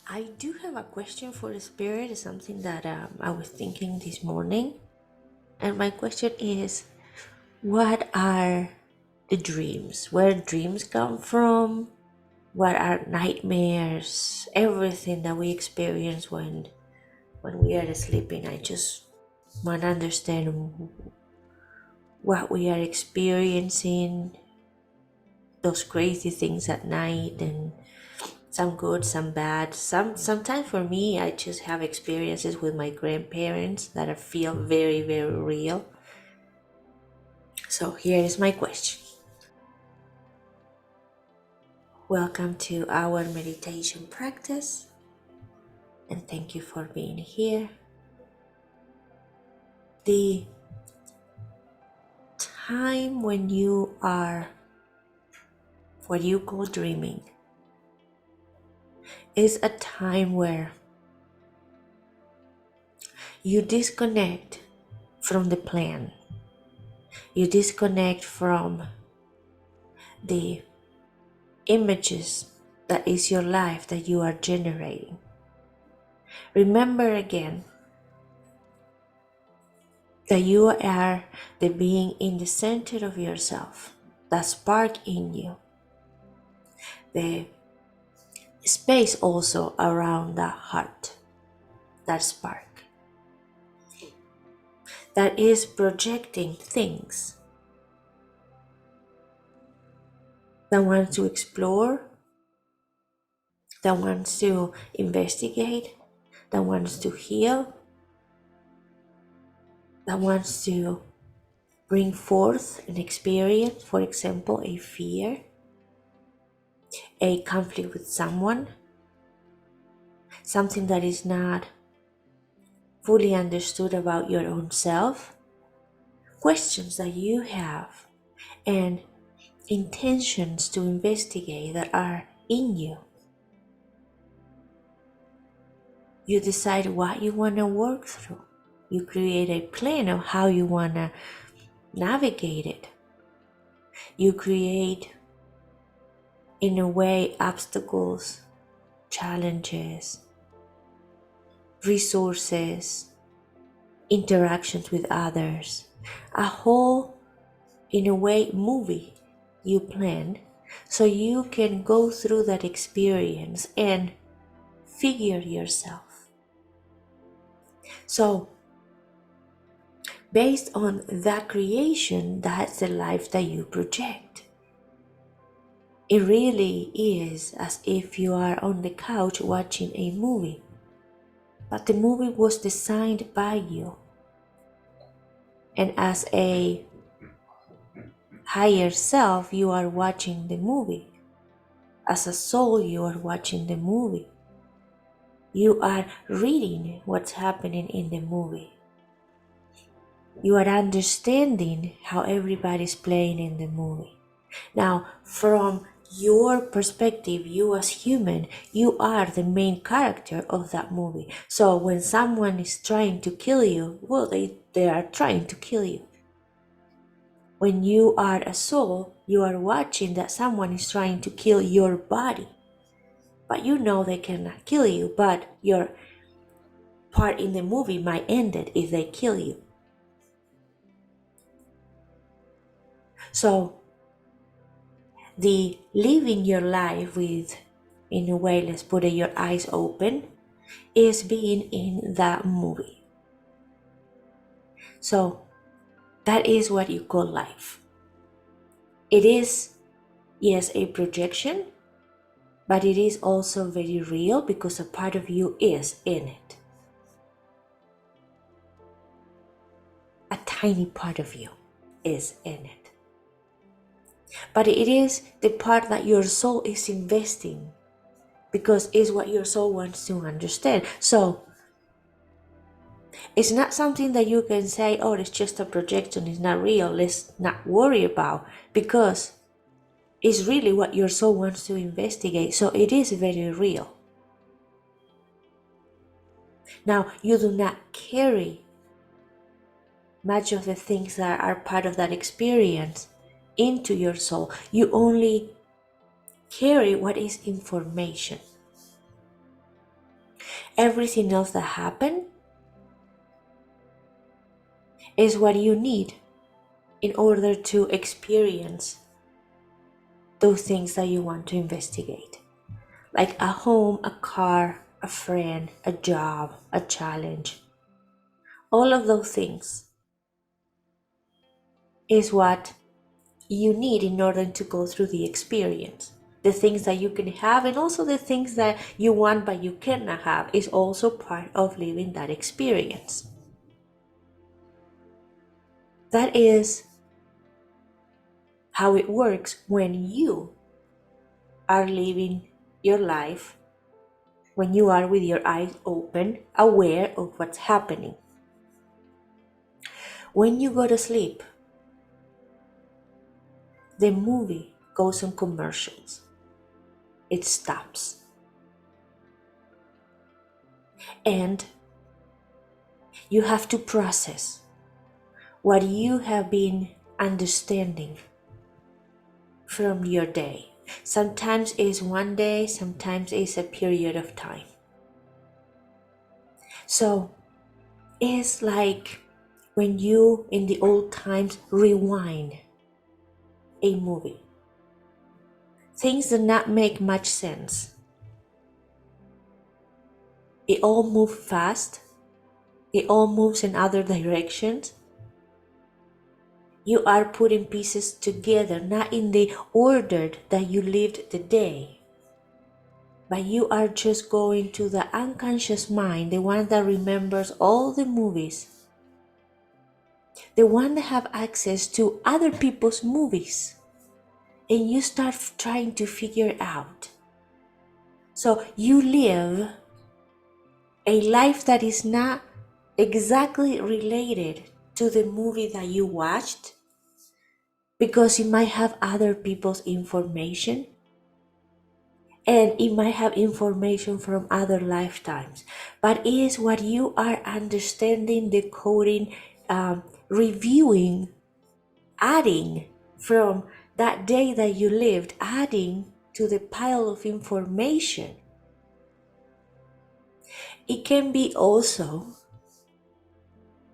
I do have a question for the spirit. It's something that I was thinking this morning. And my question is, what are the dreams? Where dreams come from? What are nightmares? Everything that we experience when we are sleeping. I just want to understand what we are experiencing, those crazy things at night, and some good, some bad. Sometimes for me, I just have experiences with my grandparents that I feel very, very real. So here is my question. Welcome to our meditation practice, and thank you for being here. The time when you are what you call dreaming is a time where you disconnect from the plan. You disconnect from the images that is your life that you are generating. Remember again that you are the being in the center of yourself, that spark in you, the space also around that heart, that spark that is projecting things, that wants to explore, that wants to investigate, that wants to heal, that wants to bring forth an experience, for example, a fear, a conflict with someone, something that is not fully understood about your own self, questions that you have, and intentions to investigate that are in you. You decide what you want to work through. You create a plan of how you want to navigate it. You create, in a way, obstacles, challenges, resources, interactions with others, a whole, in a way, movie you plan so you can go through that experience and figure yourself. So, based on that creation, that's the life that you project. It really is as if you are on the couch watching a movie, but the movie was designed by you. And as a higher self, you are watching the movie. As a soul, you are watching the movie. You are reading what's happening in the movie. You are understanding how everybody's playing in the movie. Now, from your perspective, you as human, you are the main character of that movie. So when someone is trying to kill you, well, they are trying to kill you. When you are a soul, you are watching that someone is trying to kill your body. But you know they cannot kill you, but your part in the movie might end it if they kill you. So the living your life with, in a way, let's put it, your eyes open, is being in that movie. So that is what you call life. It is, yes, a projection, but it is also very real because a part of you is in it. A tiny part of you is in it. But it is the part that your soul is investing because it's what your soul wants to understand. So it's not something that you can say, oh, it's just a projection, it's not real, let's not worry about, because it's really what your soul wants to investigate. So it is very real. Now, you do not carry much of the things that are part of that experience into your soul. You only carry what is information. Everything else that happened is what you need in order to experience those things that you want to investigate. Like a home, a car, a friend, a job, a challenge. All of those things is what you need in order to go through the experience. The things that you can have and also the things that you want but you cannot have is also part of living that experience. That is how it works when you are living your life, when you are with your eyes open, aware of what's happening. When you go to sleep, the movie goes on commercials. It stops. And you have to process what you have been understanding from your day. Sometimes it's one day, sometimes it's a period of time. So it's like when you, in the old times, rewind a movie. Things do not make much sense. It all moves fast. It all moves in other directions. You are putting pieces together, not in the order that you lived the day, but you are just going to the unconscious mind, the one that remembers all the movies, the one that have access to other people's movies, and you start trying to figure it out. So you live a life that is not exactly related to the movie that you watched, because it might have other people's information and it might have information from other lifetimes, but it is what you are understanding, decoding, reviewing, adding from that day that you lived, adding to the pile of information. It can be also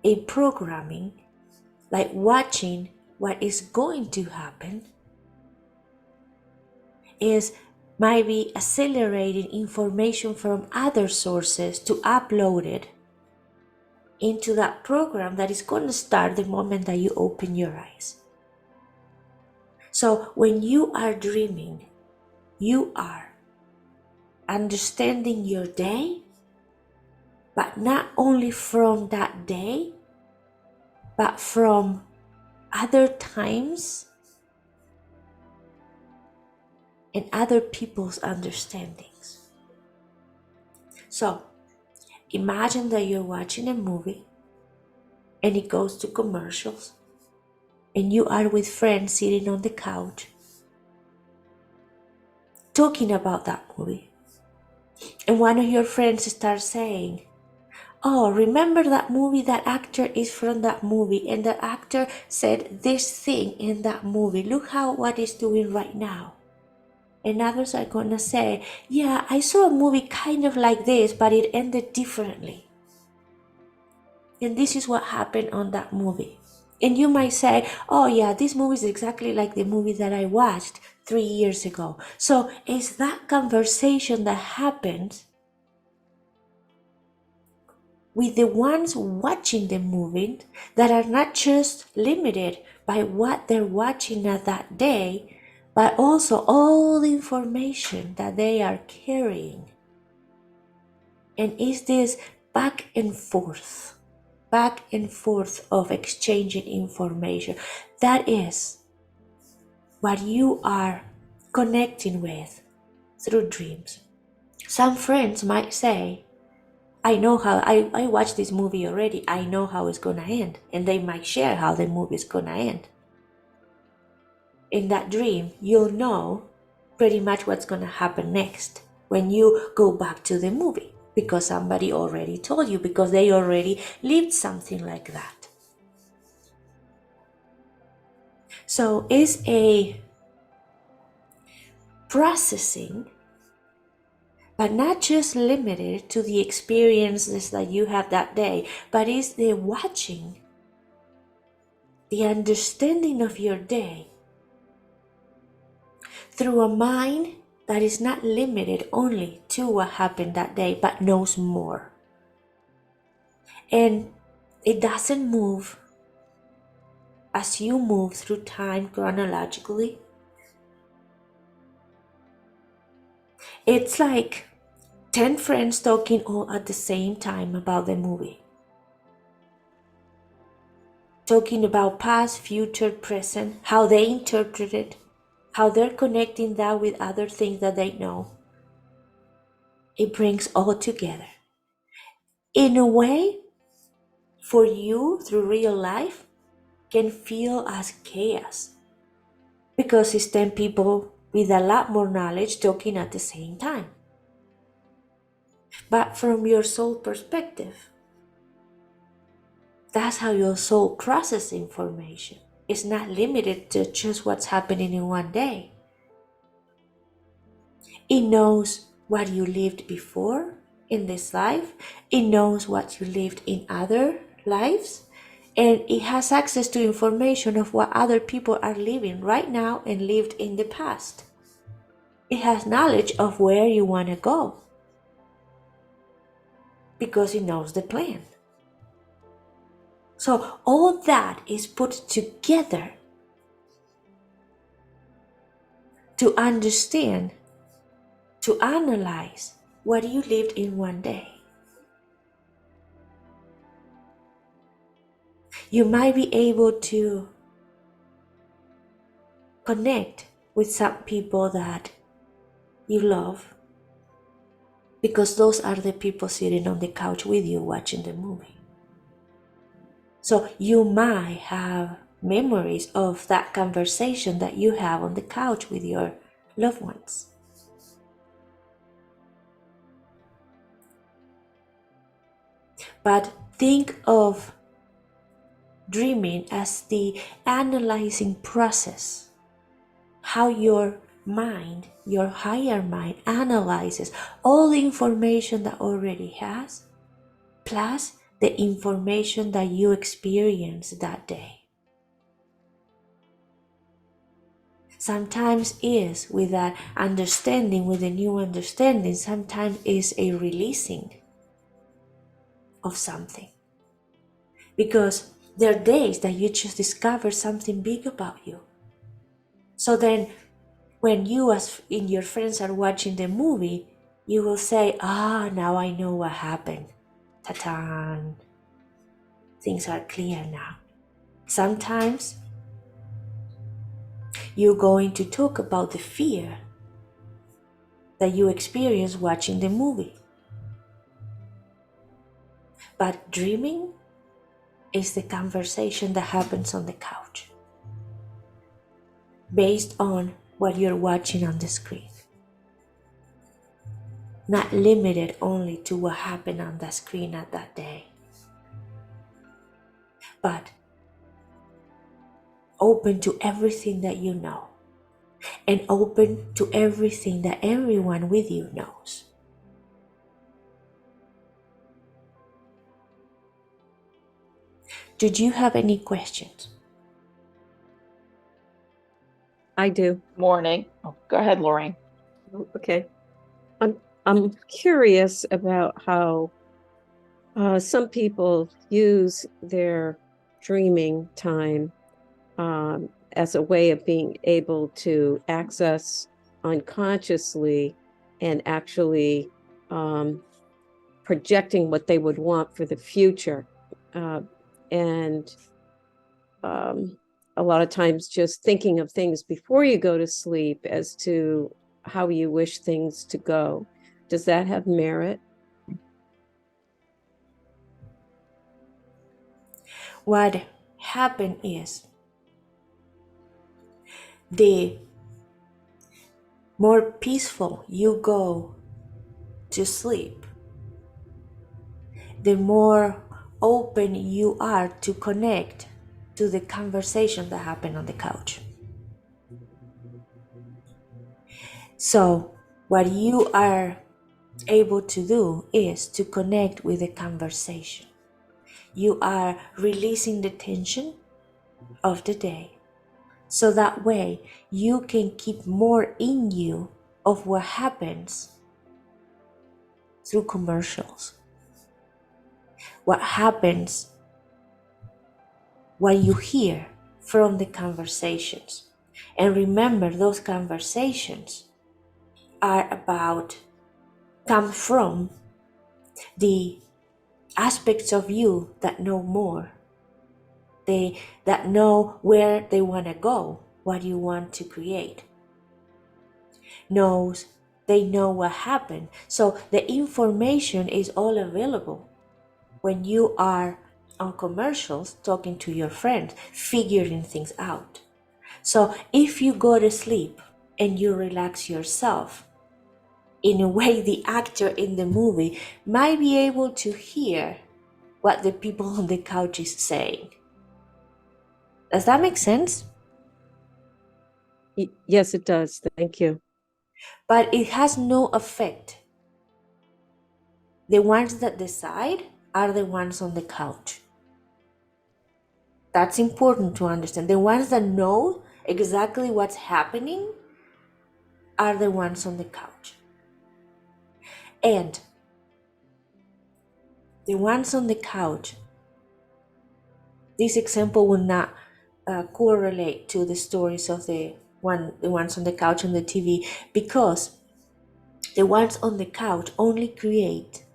a programming, like watching what is going to happen, is might be accelerating information from other sources to upload it into that program that is going to start the moment that you open your eyes. So when you are dreaming, you are understanding your day, but not only from that day, but from other times and other people's understandings. So imagine that you're watching a movie and it goes to commercials and you are with friends sitting on the couch talking about that movie. And one of your friends starts saying, "Oh, remember that movie? That actor is from that movie, and that actor said this thing in that movie. Look how what is doing right now." And others are gonna say, "Yeah, I saw a movie kind of like this, but it ended differently. And this is what happened on that movie." And you might say, "Oh yeah, this movie is exactly like the movie that I watched 3 years ago." So it's that conversation that happens with the ones watching the movie, that are not just limited by what they're watching at that day, but also all the information that they are carrying. And is this back and forth of exchanging information? That is what you are connecting with through dreams. Some friends might say, "I know how, I watched this movie already, I know how it's gonna end." And they might share how the movie is gonna end. In that dream, you'll know pretty much what's gonna happen next when you go back to the movie, because somebody already told you, because they already lived something like that. So it's a processing, but not just limited to the experiences that you have that day, but it's the watching, the understanding of your day through a mind that is not limited only to what happened that day, but knows more. And it doesn't move as you move through time chronologically. It's like 10 friends talking all at the same time about the movie. Talking about past, future, present, how they interpret it, how they're connecting that with other things that they know. It brings all together. In a way, for you through real life, can feel as chaos because it's 10 people with a lot more knowledge talking at the same time. But from your soul perspective, that's how your soul processes information. It's not limited to just what's happening in one day. It knows what you lived before in this life. It knows what you lived in other lives. And it has access to information of what other people are living right now and lived in the past. It has knowledge of where you want to go because it knows the plan. So all that is put together to understand, to analyze what you lived in one day. You might be able to connect with some people that you love because those are the people sitting on the couch with you watching the movie. So you might have memories of that conversation that you have on the couch with your loved ones. But think of dreaming as the analyzing process, how your mind, your higher mind, analyzes all the information that already has, plus the information that you experienced that day. Sometimes is with that understanding, with a new understanding, sometimes is a releasing of something. Because there are days that you just discover something big about you. So then when you as in your friends are watching the movie, you will say, now I know what happened. Ta-ta! Things are clear now. Sometimes you're going to talk about the fear that you experience watching the movie. But dreaming is the conversation that happens on the couch based on what you're watching on the screen. Not limited only to what happened on the screen at that day, but open to everything that you know and open to everything that everyone with you knows. Did you have any questions? I do. Morning. Oh, go ahead, Lorraine. Okay. I'm curious about how some people use their dreaming time as a way of being able to access unconsciously and actually projecting what they would want for the future. And a lot of times just thinking of things before you go to sleep as to how you wish things to go. Does that have merit? What happened is the more peaceful you go to sleep, the more open you are to connect to the conversation that happened on the couch. So what you are able to do is to connect with the conversation. You are releasing the tension of the day. So that way you can keep more in you of what happens through commercials. What happens when you hear from the conversations. And remember, those conversations come from the aspects of you that know more. That know where they want to go, what you want to create. They know what happened. So the information is all available when you are on commercials talking to your friends, figuring things out. So if you go to sleep and you relax yourself, in a way the actor in the movie might be able to hear what the people on the couch is saying. Does that make sense? Yes, it does. Thank you. But it has no effect. The ones that decide are the ones on the couch. That's important to understand. The ones that know exactly what's happening are the ones on the couch. And the ones on the couch, this example will not correlate to the stories of the ones on the couch on the TV, because the ones on the couch only create.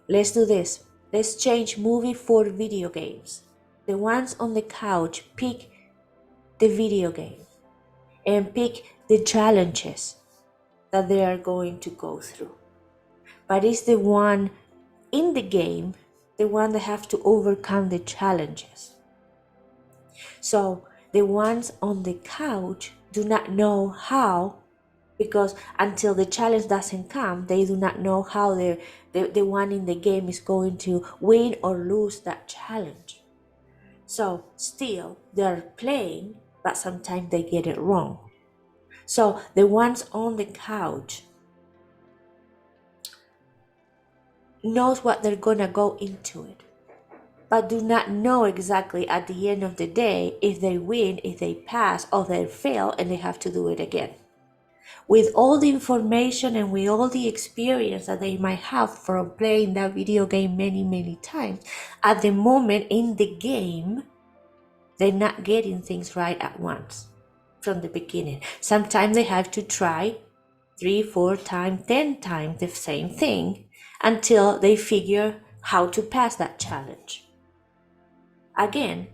Let's do this. Let's change movie for video games. The ones on the couch pick the video game and pick the challenges that they are going to go through. But it's the one in the game, the one that have to overcome the challenges. So the ones on the couch do not know how, because until the challenge doesn't come, they do not know how the one in the game is going to win or lose that challenge. So still they're playing, but sometimes they get it wrong. So the ones on the couch knows what they're gonna go into it, but do not know exactly at the end of the day if they win, if they pass, or they fail and they have to do it again. With all the information and with all the experience that they might have from playing that video game many, many times, at the moment in the game, they're not getting things right at once from the beginning. Sometimes they have to try 3, 4 times, 10 times the same thing until they figure how to pass that challenge. Again,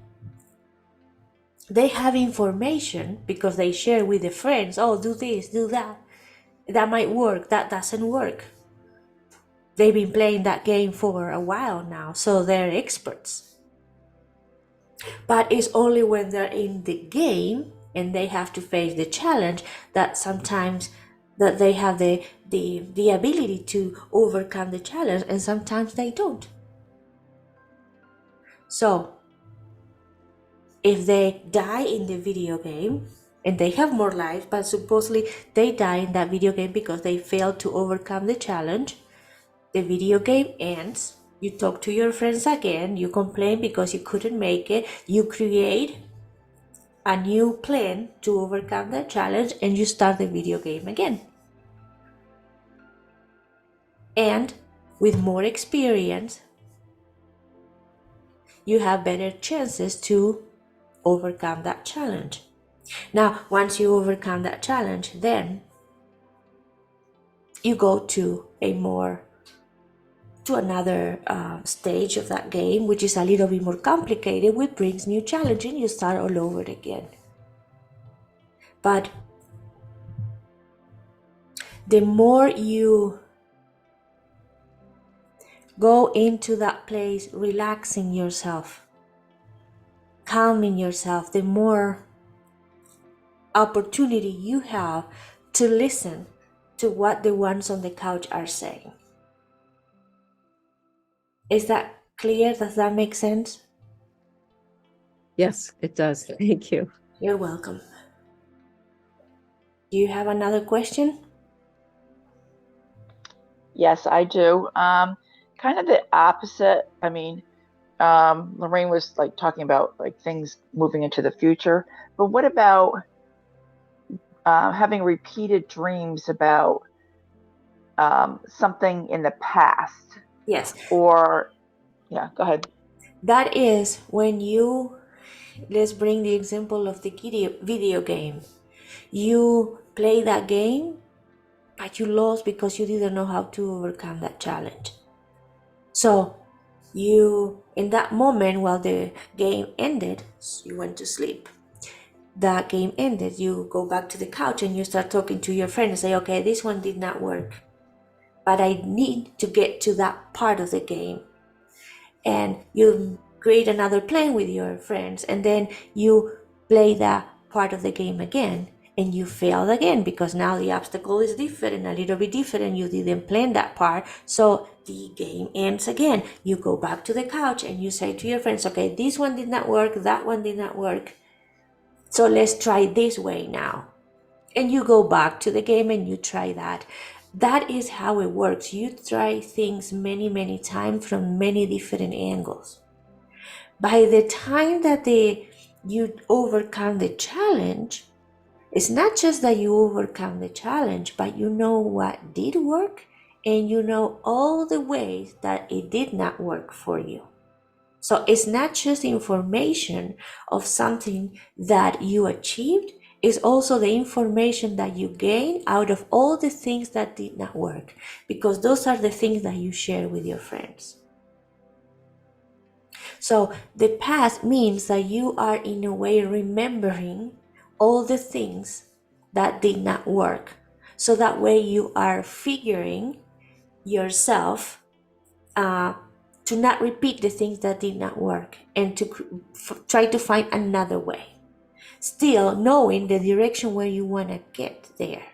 they have information because they share with the friends, oh, do this, do that. That might work, that doesn't work. They've been playing that game for a while now, so they're experts. But it's only when they're in the game and they have to face the challenge that sometimes that they have the ability to overcome the challenge, and sometimes they don't. So if they die in the video game and they have more lives, but supposedly they die in that video game because they failed to overcome the challenge, the video game ends. You talk to your friends again, you complain because you couldn't make it, you create a new plan to overcome that challenge, and you start the video game again. And with more experience, you have better chances to overcome that challenge. Now, once you overcome that challenge, then you go to another stage of that game, which is a little bit more complicated, which brings new challenge, and you start all over again. But the more you go into that place, relaxing yourself, calming yourself, the more opportunity you have to listen to what the ones on the couch are saying. Is that clear? Does that make sense? Yes, it does. Thank you. You're welcome. Do you have another question? Yes, I do. Kind of the opposite. I mean, Lorraine was like talking about like things moving into the future, but what about having repeated dreams about something in the past? Yes, Or, yeah, go ahead. that is when you, let's bring the example of the video game. You play that game, but you lost because you didn't know how to overcome that challenge. So you, in that moment, while the game ended, you went to sleep. That game ended, you go back to the couch and you start talking to your friend and say, okay, this one did not work, but I need to get to that part of the game. And you create another plan with your friends, and then you play that part of the game again, and you failed again because now the obstacle is different, a little bit different. You didn't plan that part, so the game ends again. You go back to the couch and you say to your friends, okay, this one did not work, that one did not work, so let's try this way now. And you go back to the game and you try that. That is how it works. You try things many, many times from many different angles. By the time that you overcome the challenge, it's not just that you overcome the challenge, but you know what did work and you know all the ways that it did not work for you. So it's not just information of something that you achieved, it's also the information that you gain out of all the things that did not work, because those are the things that you share with your friends. So the past means that you are in a way remembering all the things that did not work. So that way you are figuring yourself to not repeat the things that did not work and to try to find another way. Still knowing the direction where you want to get there.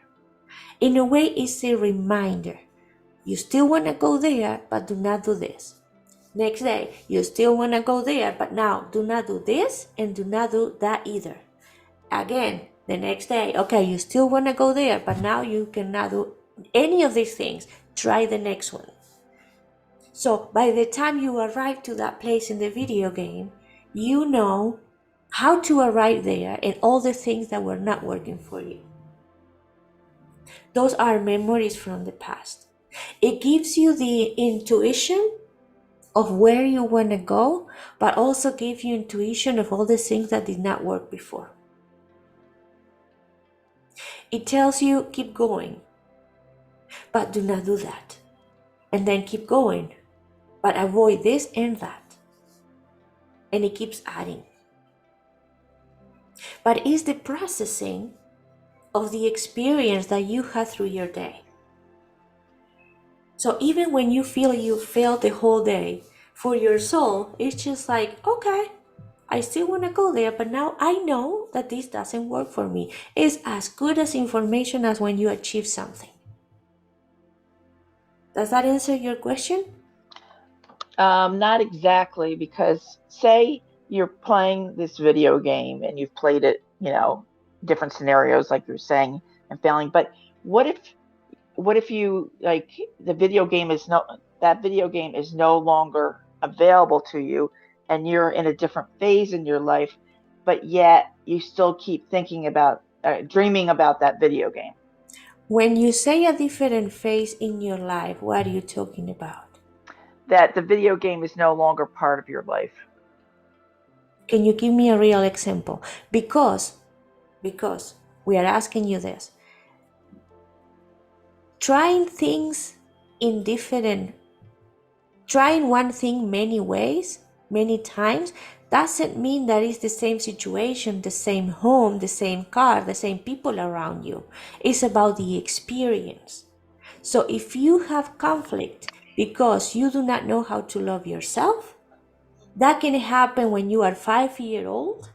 In a way, it's a reminder. You still want to go there, but do not do this. Next day, you still want to go there, but now do not do this and do not do that either. Again, the next day, okay, you still want to go there, but now you cannot do any of these things. Try the next one. So by the time you arrive to that place in the video game, you know how to arrive there and all the things that were not working for you. Those are memories from the past. It gives you the intuition of where you want to go, but also gives you intuition of all the things that did not work before. It tells you keep going, but do not do that. And then keep going, but avoid this and that. And it keeps adding. But it's the processing of the experience that you had through your day. So even when you feel you failed the whole day, for your soul, it's just like, okay, I still want to go there, but now I know that this doesn't work for me. It's as good as information as when you achieve something. Does that answer your question? Not exactly, because say you're playing this video game and you've played it, different scenarios like you're saying and failing. But what if you like that video game is no longer available to you and you're in a different phase in your life, but yet you still keep thinking about dreaming about that video game? When you say a different phase in your life, what are you talking about? That the video game is no longer part of your life. Can you give me a real example? Because we are asking you this. Trying one thing many ways, many times, doesn't mean that it's the same situation, the same home, the same car, the same people around you. It's about the experience. So if you have conflict because you do not know how to love yourself, that can happen when you are 5 years old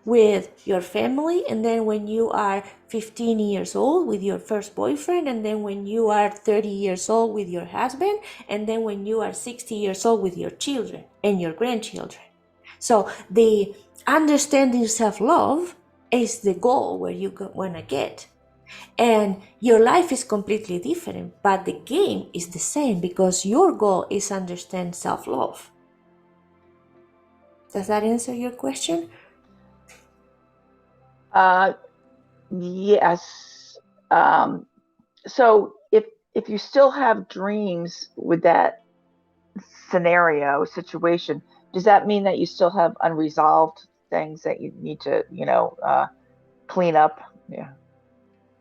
with your family, and then when you are 15 years old with your first boyfriend, and then when you are 30 years old with your husband, and then when you are 60 years old with your children and your grandchildren. So the understanding self-love is the goal where you want to get. And your life is completely different, but the game is the same because your goal is understand self-love. Does that answer your question? Yes. So if you still have dreams with that scenario situation, does that mean that you still have unresolved things that you need to, clean up? Yeah.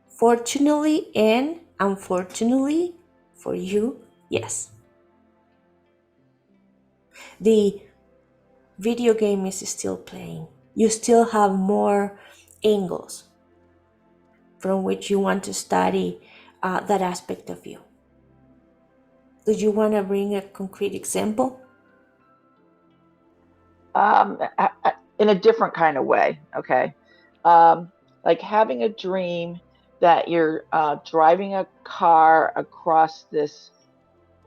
Fortunately and unfortunately for you, yes. The video game is still playing. You still have more angles from which you want to study that aspect of you. Do you want to bring a concrete example? In a different kind of way. Okay. Like having a dream that you're driving a car across this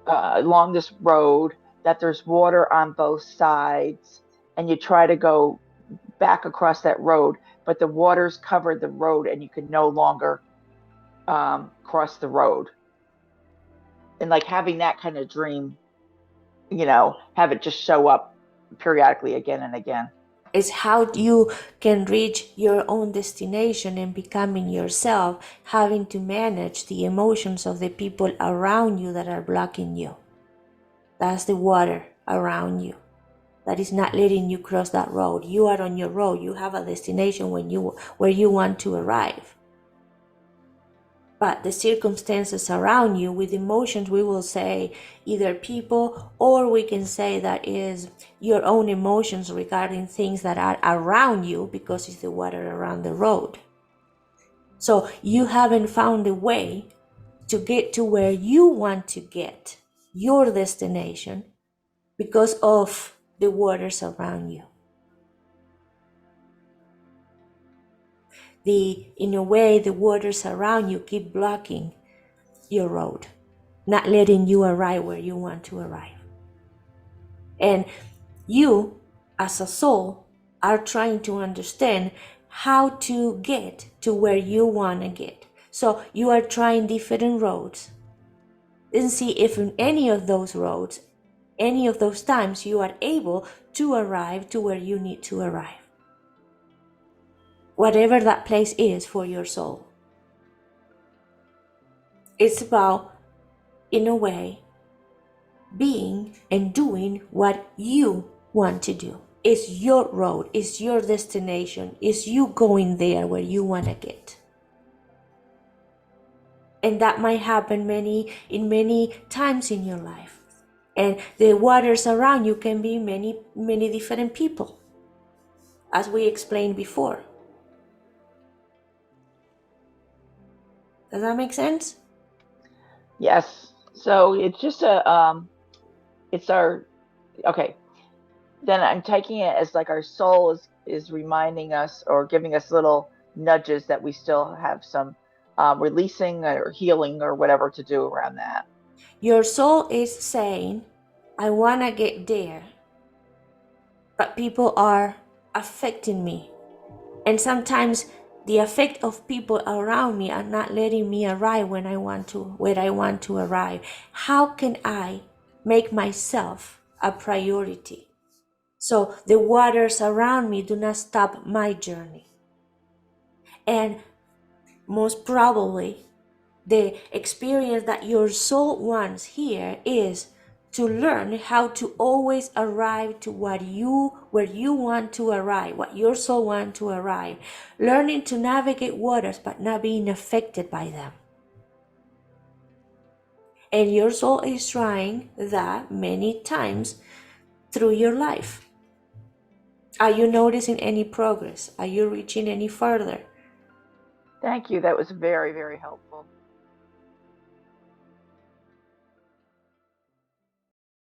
along this road, that there's water on both sides, and you try to go back across that road, but the water's covered the road and you can no longer cross the road. And like having that kind of dream, have it just show up periodically again and again. Is how you can reach your own destination and becoming yourself, having to manage the emotions of the people around you that are blocking you. That's the water around you that is not letting you cross that road. You are on your road. You have a destination where you want to arrive. But the circumstances around you with emotions, we will say either people, or we can say that is your own emotions regarding things that are around you because it's the water around the road. So you haven't found a way to get to where you want to get, your destination, because of the waters around you. In a way, the waters around you keep blocking your road, not letting you arrive where you want to arrive. And you, as a soul, are trying to understand how to get to where you want to get. So you are trying different roads and see if in any of those roads, any of those times, you are able to arrive to where you need to arrive. Whatever that place is for your soul. It's about, in a way, being and doing what you want to do. It's your road, it's your destination, it's you going there where you want to get. And that might happen many times in your life. And the waters around you can be many different people, as we explained before. Does that make sense? Yes. So it's just it's our, okay. Then I'm taking it as like our soul is reminding us or giving us little nudges that we still have some releasing or healing or whatever to do around that. Your soul is saying, I want to get there, but people are affecting me. And sometimes the effect of people around me are not letting me arrive where I want to arrive. How can I make myself a priority so the waters around me do not stop my journey? And most probably the experience that your soul wants here is to learn how to always arrive to where you want to arrive, what your soul wants to arrive, learning to navigate waters but not being affected by them. And your soul is trying that many times through your life. Are you noticing any progress? Are you reaching any further? Thank you. That was very, very helpful.